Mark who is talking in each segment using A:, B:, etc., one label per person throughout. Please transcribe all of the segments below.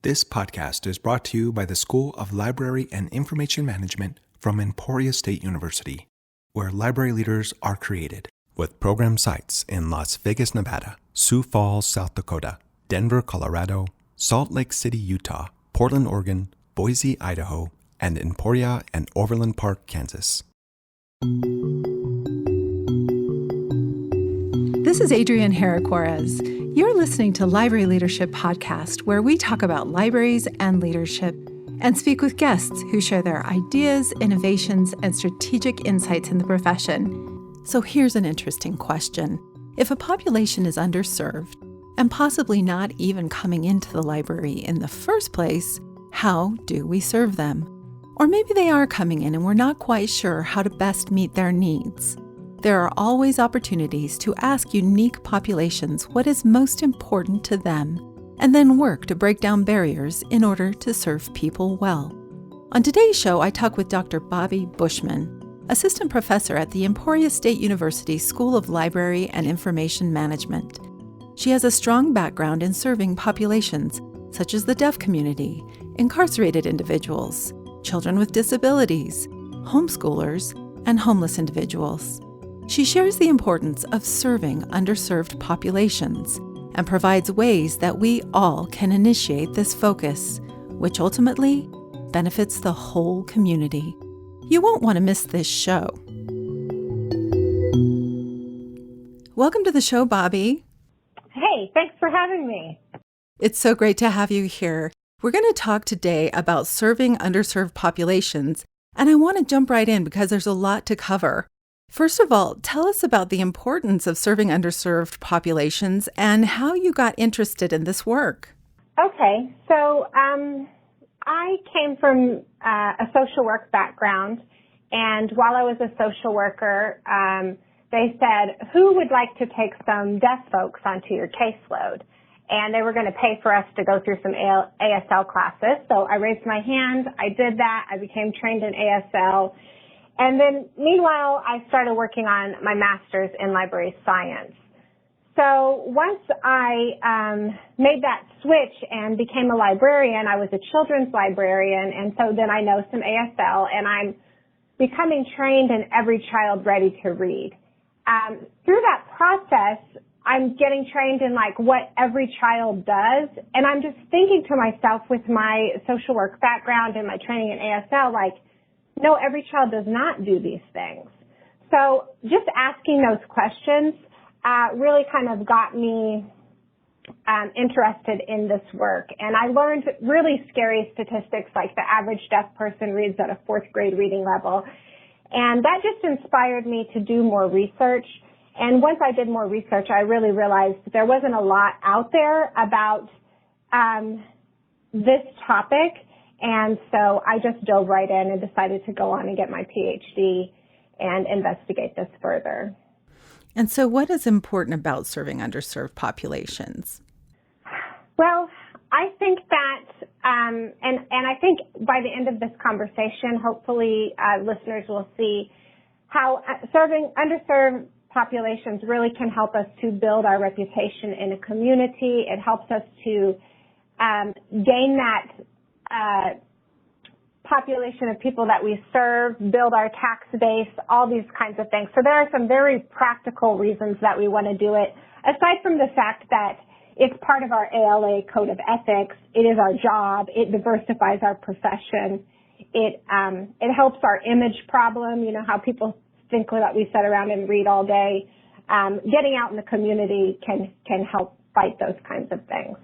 A: This podcast is brought to you by the School of Library and Information Management from Emporia State University, where library leaders are created, with program sites in Las Vegas, Nevada, Sioux Falls, South Dakota, Denver, Colorado, Salt Lake City, Utah, Portland, Oregon, Boise, Idaho, and Emporia and Overland Park, Kansas.
B: This is Adrienne Herrera-Juarez. You're listening to Library Leadership Podcast, where we talk about libraries and leadership and speak with guests who share their ideas, innovations, and strategic insights in the profession. So here's an interesting question. If a population is underserved and possibly not even coming into the library in the first place, how do we serve them? Or maybe they are coming in and we're not quite sure how to best meet their needs. There are always opportunities to ask unique populations what is most important to them, and then work to break down barriers in order to serve people well. On today's show, I talk with Dr. Bobbie Bushman, assistant professor at the Emporia State University School of Library and Information Management. She has a strong background in serving populations such as the deaf community, incarcerated individuals, children with disabilities, homeschoolers, and homeless individuals. She shares the importance of serving underserved populations and provides ways that we all can initiate this focus, which ultimately benefits the whole community. You won't want to miss this show. Welcome to the show, Bobbie.
C: Hey, thanks for having me.
B: It's so great to have you here. We're going to talk today about serving underserved populations, and I want to jump right in because there's a lot to cover. First of all, tell us about the importance of serving underserved populations and how you got interested in this work.
C: Okay, so I came from a social work background, and while I was a social worker, they said, who would like to take some deaf folks onto your caseload? And they were going to pay for us to go through some ASL classes. So I raised my hand, I did that, I became trained in ASL. And then, meanwhile, I started working on my master's in library science. So once I made that switch and became a librarian, I was a children's librarian, and so then I know some ASL, and I'm becoming trained in Every Child Ready to Read. Through that process, I'm getting trained in like what every child does, and I'm just thinking to myself with my social work background and my training in ASL, like, no, every child does not do these things. So just asking those questions really kind of got me interested in this work. And I learned really scary statistics like the average deaf person reads at a fourth grade reading level. And that just inspired me to do more research. And once I did more research, I really realized there wasn't a lot out there about this topic. And so I just dove right in and decided to go on and get my PhD and investigate this further.
B: And so what is important about serving underserved populations?
C: Well, I think that, and I think by the end of this conversation, hopefully listeners will see how serving underserved populations really can help us to build our reputation in a community. It helps us to gain that population of people that we serve, build our tax base, all these kinds of things. So there are some very practical reasons that we want to do it, aside from the fact that it's part of our ALA code of ethics. It is our job. It diversifies our profession. It helps our image problem. You know, how people think that we sit around and read all day. Getting out in the community can help fight those kinds of things.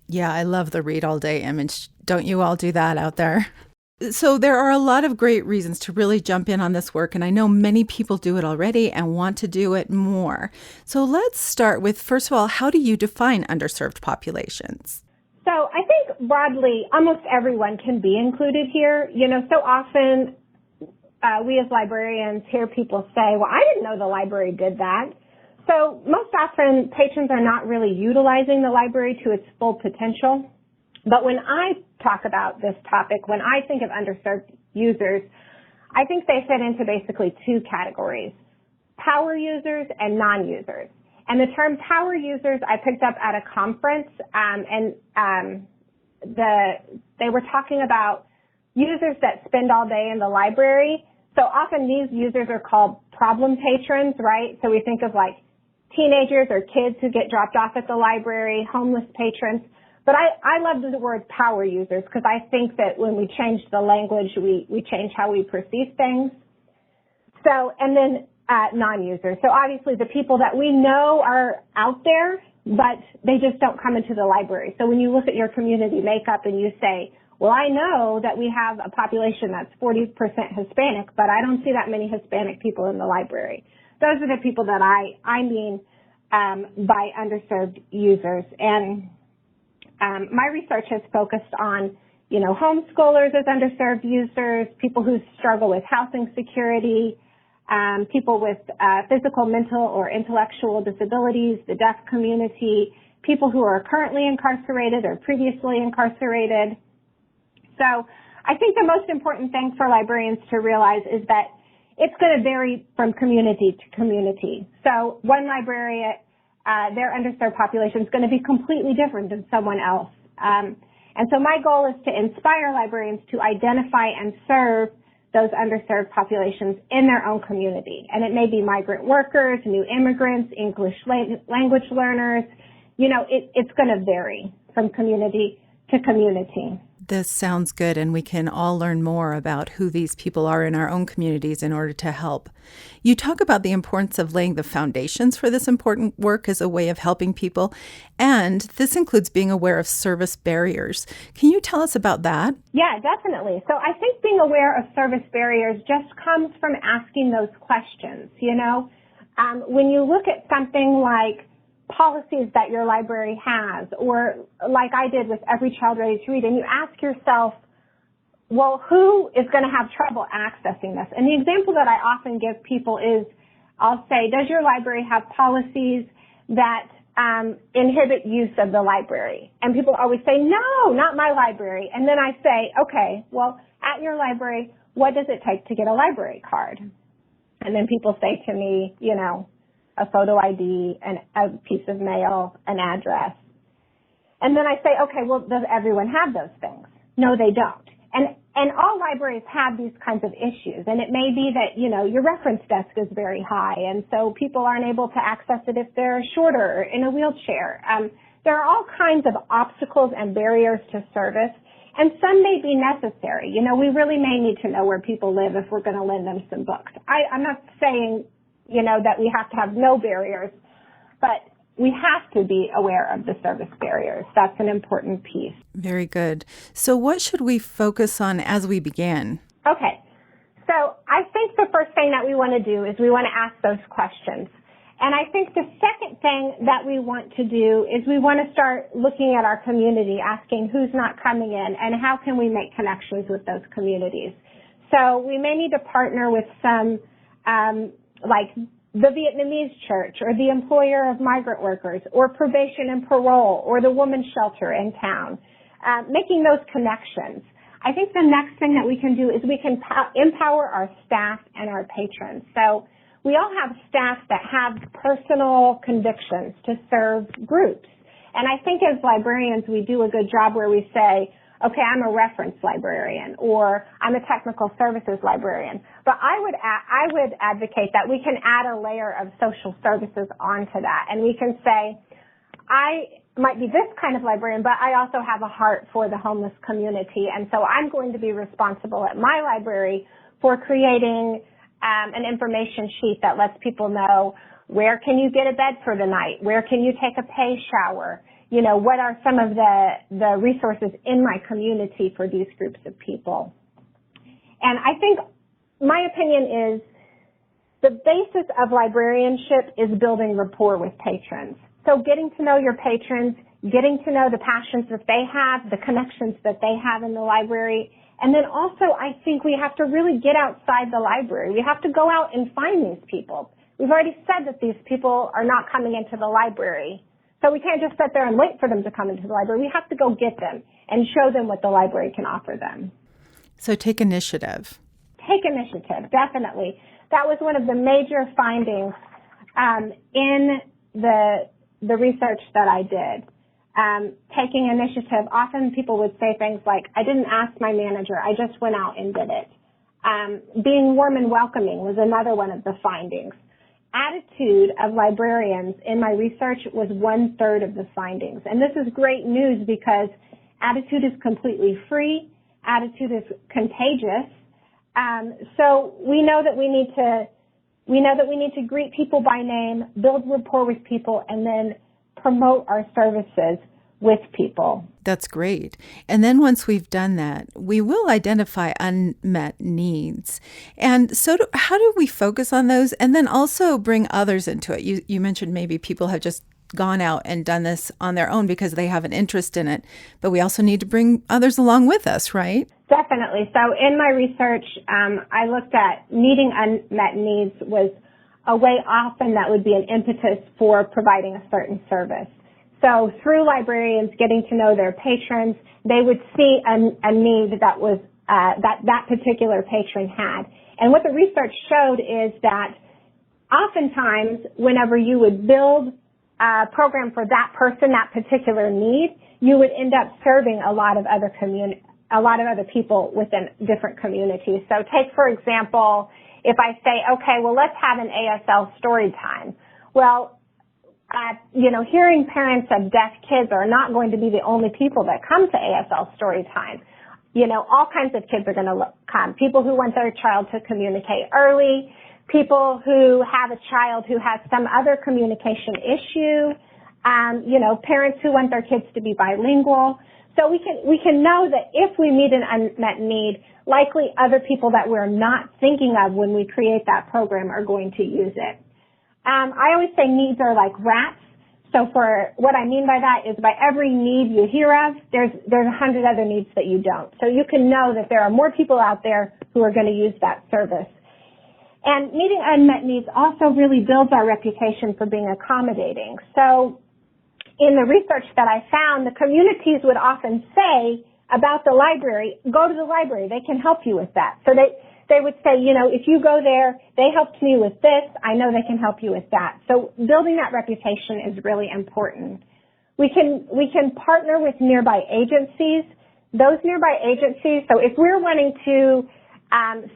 B: Yeah, I love the read all day image. Don't you all do that out there? So there are a lot of great reasons to really jump in on this work, and I know many people do it already and want to do it more. So let's start with, first of all, how do you define underserved populations?
C: So I think broadly, almost everyone can be included here. You know, so often we as librarians hear people say, well, I didn't know the library did that. So most often patrons are not really utilizing the library to its full potential. But when I talk about this topic, when I think of underserved users, I think they fit into basically two categories, power users and non-users. And the term power users I picked up at a conference, and they were talking about users that spend all day in the library. So often these users are called problem patrons, right? So we think of like teenagers or kids who get dropped off at the library, homeless patrons. But I love the word power users because I think that when we change the language, we change how we perceive things. So, and then non-users. So obviously the people that we know are out there, but they just don't come into the library. So when you look at your community makeup and you say, well, I know that we have a population that's 40% Hispanic, but I don't see that many Hispanic people in the library. Those are the people that I mean by underserved users. And my research has focused on, homeschoolers as underserved users, people who struggle with housing security, people with physical, mental, or intellectual disabilities, the deaf community, people who are currently incarcerated or previously incarcerated. So I think the most important thing for librarians to realize is that it's going to vary from community to community. So one librarian, their underserved population is going to be completely different than someone else. And so my goal is to inspire librarians to identify and serve those underserved populations in their own community. And it may be migrant workers, new immigrants, English language learners. It's going to vary from community to community.
B: This sounds good, and we can all learn more about who these people are in our own communities in order to help. You talk about the importance of laying the foundations for this important work as a way of helping people, and this includes being aware of service barriers. Can you tell us about that?
C: Yeah, definitely. So I think being aware of service barriers just comes from asking those questions, When you look at something like policies that your library has, or like I did with Every Child Ready to Read, and you ask yourself, well, who is going to have trouble accessing this? And the example that I often give people is, I'll say, does your library have policies that inhibit use of the library? And people always say, no, not my library. And then I say, okay, well, at your library, what does it take to get a library card? And then people say to me, a photo ID, a piece of mail, an address. And then I say, okay, well, does everyone have those things? No, they don't. And all libraries have these kinds of issues. And it may be that, your reference desk is very high, and so people aren't able to access it if they're shorter or in a wheelchair. There are all kinds of obstacles and barriers to service, and some may be necessary. We really may need to know where people live if we're going to lend them some books. I'm not saying that we have to have no barriers, but we have to be aware of the service barriers. That's an important piece.
B: Very good. So what should we focus on as we begin?
C: Okay. So I think the first thing that we want to do is we want to ask those questions. And I think the second thing that we want to do is we want to start looking at our community, asking who's not coming in and how can we make connections with those communities. So we may need to partner with some like the Vietnamese church or the employer of migrant workers or probation and parole or the women's shelter in town, making those connections. I think the next thing that we can do is we can empower our staff and our patrons. So we all have staff that have personal convictions to serve groups. And I think as librarians, we do a good job where we say, okay, I'm a reference librarian, or I'm a technical services librarian. But I would advocate that we can add a layer of social services onto that. And we can say, I might be this kind of librarian, but I also have a heart for the homeless community. And so I'm going to be responsible at my library for creating an information sheet that lets people know where can you get a bed for the night? Where can you take a pay shower? What are some of the resources in my community for these groups of people? And I think my opinion is the basis of librarianship is building rapport with patrons. So getting to know your patrons, getting to know the passions that they have, the connections that they have in the library. And then also I think we have to really get outside the library. We have to go out and find these people. We've already said that these people are not coming into the library. So we can't just sit there and wait for them to come into the library. We have to go get them and show them what the library can offer them.
B: So take initiative.
C: Take initiative, definitely. That was one of the major findings in the research that I did. taking initiative. Often people would say things like, I didn't ask my manager, I just went out and did it. Being warm and welcoming was another one of the findings. Attitude of librarians in my research was 1/3 of the findings. And this is great news because attitude is completely free. Attitude is contagious. So we know that we need to greet people by name, build rapport with people, and then promote our services with people.
B: That's great. And then once we've done that, we will identify unmet needs. And so how do we focus on those and then also bring others into it? You mentioned maybe people have just gone out and done this on their own because they have an interest in it, but we also need to bring others along with us, right?
C: Definitely. So in my research, I looked at meeting unmet needs was a way often that would be an impetus for providing a certain service. So through librarians getting to know their patrons, they would see a need that was that particular patron had. And what the research showed is that oftentimes whenever you would build a program for that person, that particular need, you would end up serving a lot of other people within different communities. So take, for example, if I say, okay, well, let's have an ASL story time. Well, hearing parents of deaf kids are not going to be the only people that come to ASL story time. All kinds of kids are going to come. People who want their child to communicate early, people who have a child who has some other communication issue, parents who want their kids to be bilingual. So we can know that if we meet an unmet need, likely other people that we're not thinking of when we create that program are going to use it. I always say needs are like rats. So for what I mean by that is by every need you hear of, there's 100 other needs that you don't. So you can know that there are more people out there who are going to use that service. And meeting unmet needs also really builds our reputation for being accommodating. So in the research that I found, the communities would often say about the library, go to the library, they can help you with that. So they would say, if you go there, they helped me with this, I know they can help you with that. So building that reputation is really important. We can partner with nearby agencies. Those nearby agencies, so if we're wanting to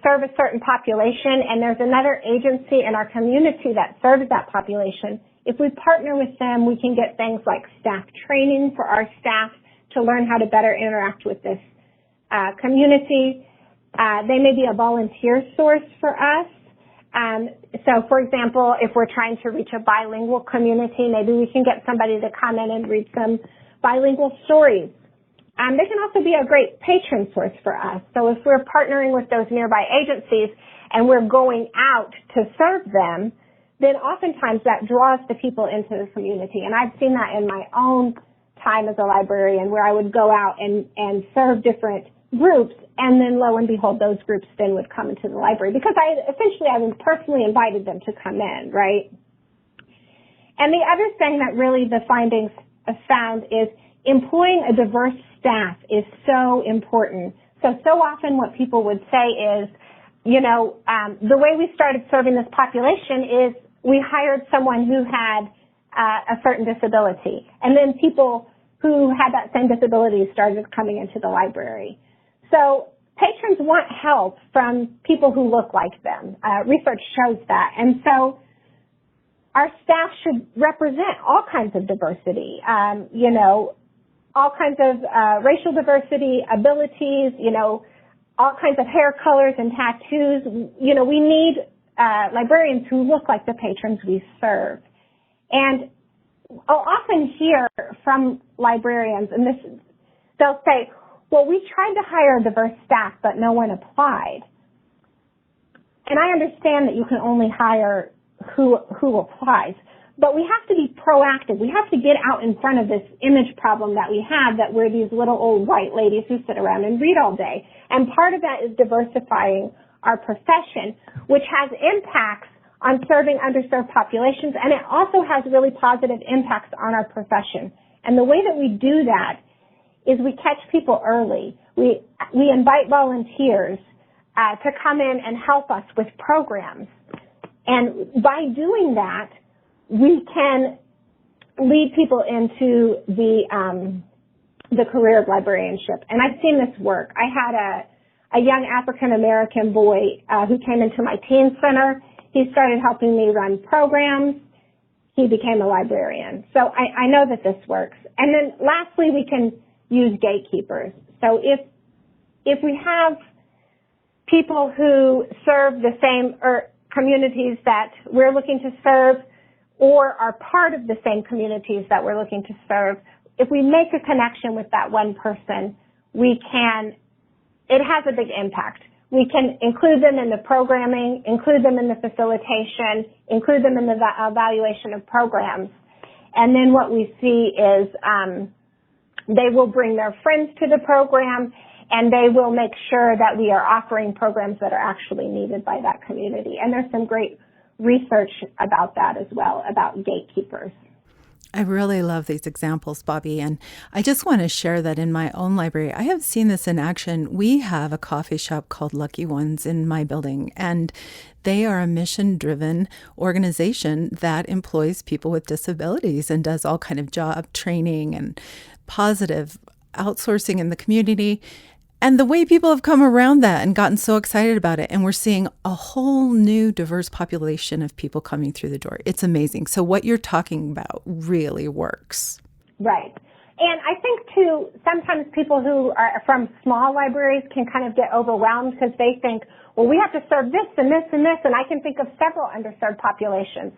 C: serve a certain population and there's another agency in our community that serves that population, if we partner with them, we can get things like staff training for our staff to learn how to better interact with this community. They may be a volunteer source for us. So, for example, if we're trying to reach a bilingual community, maybe we can get somebody to come in and read some bilingual stories. They can also be a great patron source for us. So if we're partnering with those nearby agencies and we're going out to serve them, then oftentimes that draws the people into the community. And I've seen that in my own time as a librarian where I would go out and serve different groups, and then lo and behold, those groups then would come into the library because I personally invited them to come in, right? And the other thing that really the findings found is employing a diverse staff is so important. So often what people would say is, the way we started serving this population is we hired someone who had a certain disability, and then people who had that same disability started coming into the library. So patrons want help from people who look like them. Research shows that. And so our staff should represent all kinds of diversity, all kinds of racial diversity, abilities, all kinds of hair colors and tattoos. We need librarians who look like the patrons we serve. And I'll often hear from librarians, and they'll say, well, we tried to hire a diverse staff, but no one applied. And I understand that you can only hire who applies, but we have to be proactive. We have to get out in front of this image problem that we have, that we're these little old white ladies who sit around and read all day. And part of that is diversifying our profession, which has impacts on serving underserved populations, and it also has really positive impacts on our profession. And the way that we do that is we catch people early. We invite volunteers to come in and help us with programs. And by doing that, we can lead people into the career of librarianship. And I've seen this work. I had a young African-American boy who came into my teen center. He started helping me run programs. He became a librarian. So I know that this works. And then lastly, we can use gatekeepers. So if we have people who serve the same communities that we're looking to serve or are part of the same communities that we're looking to serve, if we make a connection with that one person, it has a big impact. We can include them in the programming, include them in the facilitation, include them in the evaluation of programs. And then what we see is they will bring their friends to the program, and they will make sure that we are offering programs that are actually needed by that community. And there's some great research about that as well, about gatekeepers.
B: I really love these examples, Bobbie, and I just want to share that in my own library, I have seen this in action. We have a coffee shop called Lucky Ones in my building, and they are a mission-driven organization that employs people with disabilities and does all kind of job training and positive outsourcing in the community. And the way people have come around that and gotten so excited about it, and we're seeing a whole new diverse population of people coming through the door. It's amazing. So what you're talking about really works.
C: Right. And I think, too, sometimes people who are from small libraries can kind of get overwhelmed because they think, well, we have to serve this and this and this, and I can think of several underserved populations.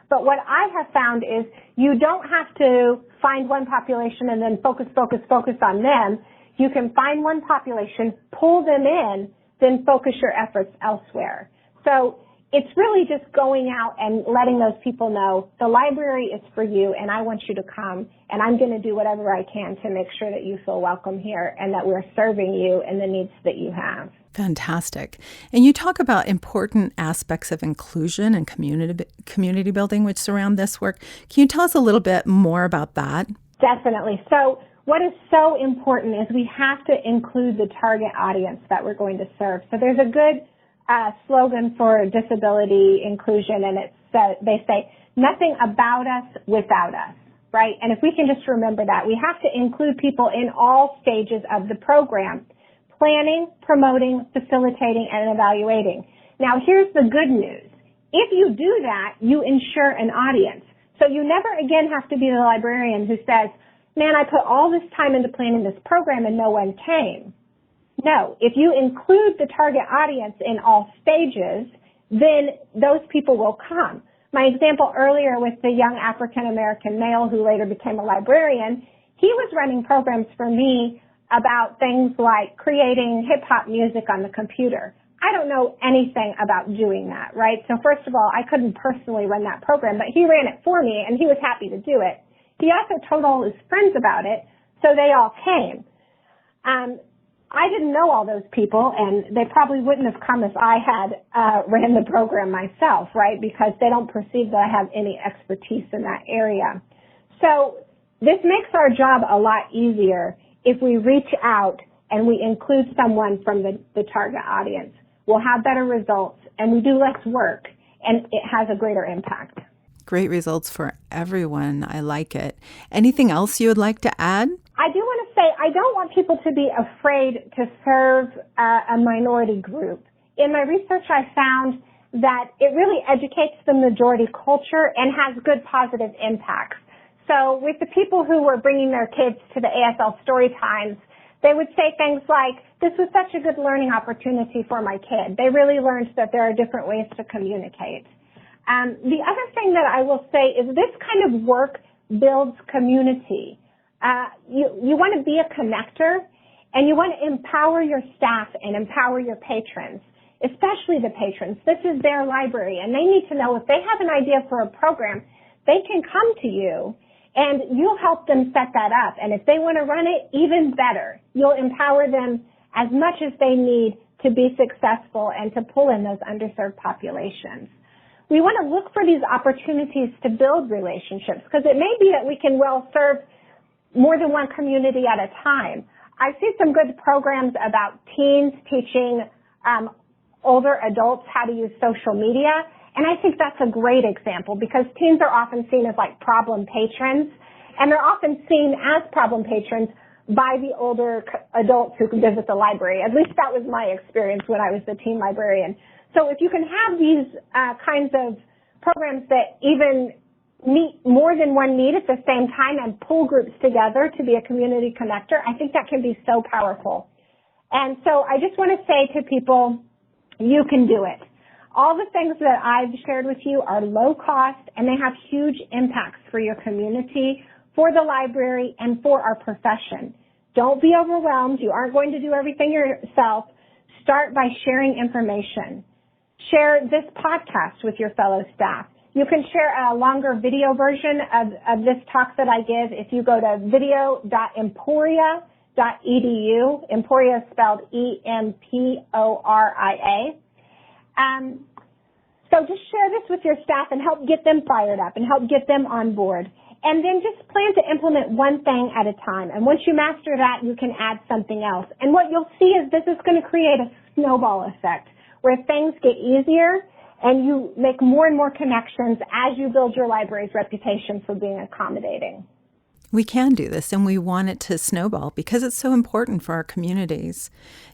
C: But what I have found is you don't have to find one population and then focus on them. You can find one population, pull them in, then focus your efforts elsewhere. So it's really just going out and letting those people know the library is for you and I want you to come and I'm going to do whatever I can to make sure that you feel welcome here and that we're serving you and the needs that you have.
B: Fantastic. And you talk about important aspects of inclusion and community building which surround this work. Can you tell us a little bit more about that?
C: Definitely. So what is so important is we have to include the target audience that we're going to serve. So there's a good slogan for disability inclusion, and they say, nothing about us without us, right? And if we can just remember that, we have to include people in all stages of the program, planning, promoting, facilitating, and evaluating. Now, here's the good news. If you do that, you ensure an audience. So you never again have to be the librarian who says, man, I put all this time into planning this program and no one came. No, if you include the target audience in all stages, then those people will come. My example earlier with the young African-American male who later became a librarian, he was running programs for me about things like creating hip-hop music on the computer. I don't know anything about doing that, right? So first of all, I couldn't personally run that program, but he ran it for me and he was happy to do it. He also told all his friends about it, so they all came. I didn't know all those people, and they probably wouldn't have come if I had ran the program myself, right, because they don't perceive that I have any expertise in that area. So this makes our job a lot easier if we reach out and we include someone from the target audience. We'll have better results, and we do less work, and it has a greater impact.
B: Great results for everyone. I like it. Anything else you would like to add?
C: I do want to say I don't want people to be afraid to serve a minority group. In my research, I found that it really educates the majority culture and has good positive impacts. So with the people who were bringing their kids to the ASL story times, they would say things like, this was such a good learning opportunity for my kid. They really learned that there are different ways to communicate. The other thing that I will say is this kind of work builds community. You want to be a connector, and you want to empower your staff and empower your patrons, especially the patrons. This is their library, and they need to know if they have an idea for a program, they can come to you, and you'll help them set that up. And if they want to run it, even better. You'll empower them as much as they need to be successful and to pull in those underserved populations. We want to look for these opportunities to build relationships because it may be that we can well serve more than one community at a time. I see some good programs about teens teaching older adults how to use social media, And I think that's a great example because teens are often seen as like problem patrons, and they're often seen as problem patrons by the older adults who can visit the library. At least that was my experience when I was the teen librarian. So if you can have these kinds of programs that even meet more than one need at the same time and pull groups together to be a community connector, I think that can be so powerful. And so I just want to say to people, you can do it. All the things that I've shared with you are low cost and they have huge impacts for your community, for the library, and for our profession. Don't be overwhelmed. You aren't going to do everything yourself. Start by sharing information. Share this podcast with your fellow staff. You can share a longer video version of this talk that I give if you go to video.emporia.edu. Emporia is spelled E-M-P-O-R-I-A. So just share this with your staff and help get them fired up and help get them on board. And then just plan to implement one thing at a time. And once you master that, you can add something else. And what you'll see is this is going to create a snowball effect where things get easier and you make more and more connections as you build your library's reputation for being accommodating.
B: We can do this, and we want it to snowball because it's so important for our communities.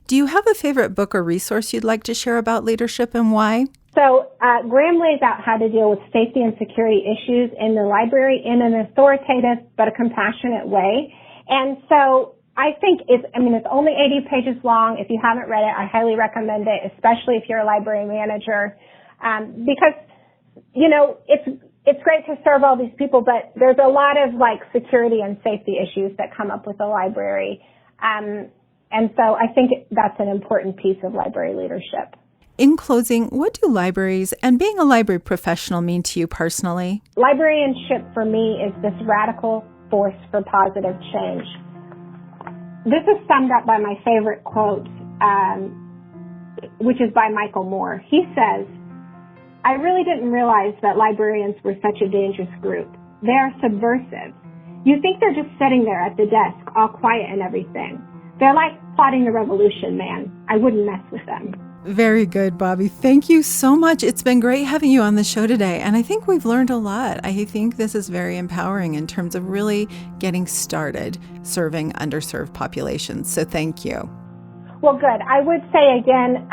B: Do you have a favorite book or resource you'd like to share about leadership and why?
C: So Graham lays out how to deal with safety and security issues in the library in an authoritative but a compassionate way. And so I think it's only 80 pages long. If you haven't read it, I highly recommend it, especially if you're a library manager, because, it's great to serve all these people, but there's a lot of security and safety issues that come up with the library. And so I think that's an important piece of library leadership.
B: In closing, what do libraries and being a library professional mean to you personally?
C: Librarianship for me is this radical force for positive change. This is summed up by my favorite quote, which is by Michael Moore. He says, "I really didn't realize that librarians were such a dangerous group. They are subversive. You think they're just sitting there at the desk, all quiet and everything. They're like plotting the revolution, man. I wouldn't mess with them."
B: Very good, Bobbie. Thank you so much. It's been great having you on the show today, and I think we've learned a lot. I think this is very empowering in terms of really getting started serving underserved populations. So thank you.
C: Well, good. I would say again,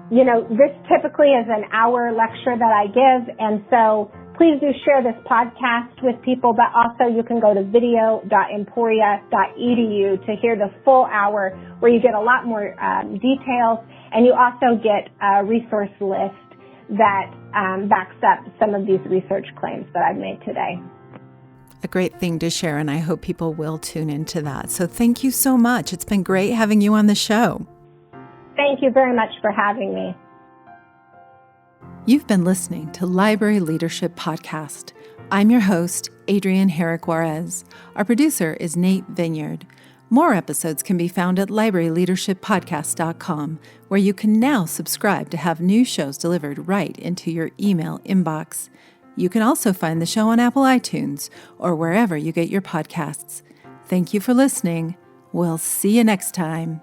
C: this typically is an hour lecture that I give, and so please do share this podcast with people, but also you can go to video.emporia.edu to hear the full hour where you get a lot more details, and you also get a resource list that backs up some of these research claims that I've made today.
B: A great thing to share, and I hope people will tune into that. So thank you so much. It's been great having you on the show.
C: Thank you very much for having me.
B: You've been listening to Library Leadership Podcast. I'm your host, Adrienne Herrick-Juarez. Our producer is Nate Vineyard. More episodes can be found at libraryleadershippodcast.com, where you can now subscribe to have new shows delivered right into your email inbox. You can also find the show on Apple iTunes or wherever you get your podcasts. Thank you for listening. We'll see you next time.